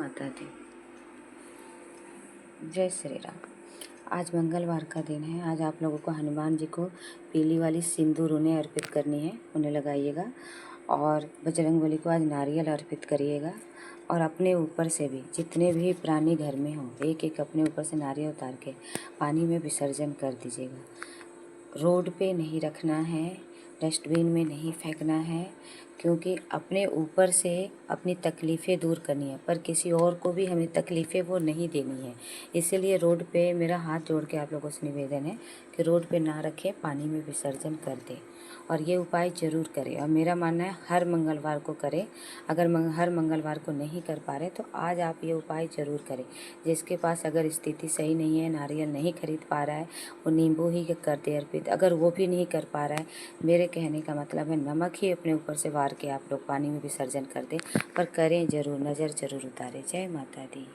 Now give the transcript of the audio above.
माता दी। जय श्री राम। आज मंगलवार का दिन है। आज आप लोगों को हनुमान जी को पीली वाली सिंदूर उन्हें अर्पित करनी है, उन्हें लगाइएगा। और बजरंगबली को आज नारियल अर्पित करिएगा। और अपने ऊपर से भी जितने भी प्राणी घर में हों, एक एक अपने ऊपर से नारियल उतार के पानी में विसर्जन कर दीजिएगा। रोड पे नहीं रखना है, डस्टबिन में नहीं फेंकना है, क्योंकि अपने ऊपर से अपनी तकलीफ़ें दूर करनी है, पर किसी और को भी हमें तकलीफ़ें वो नहीं देनी है। इसीलिए रोड पे मेरा हाथ जोड़ के आप लोगों से निवेदन है कि रोड पे ना रखें, पानी में विसर्जन कर दें। और ये उपाय ज़रूर करें। और मेरा मानना है हर मंगलवार को करें। अगर हर मंगलवार को नहीं कर पा रहे तो आज आप ये उपाय ज़रूर करें। जिसके पास अगर स्थिति सही नहीं है, नारियल नहीं खरीद पा रहा है, वो नींबू ही कर दे अर्पित। अगर वो भी नहीं कर पा रहा है, मेरे कहने का मतलब है नमक ही अपने ऊपर से वार के आप लोग पानी में विसर्जन कर दें, पर करें ज़रूर, नज़र ज़रूर उतारें। जय माता दी।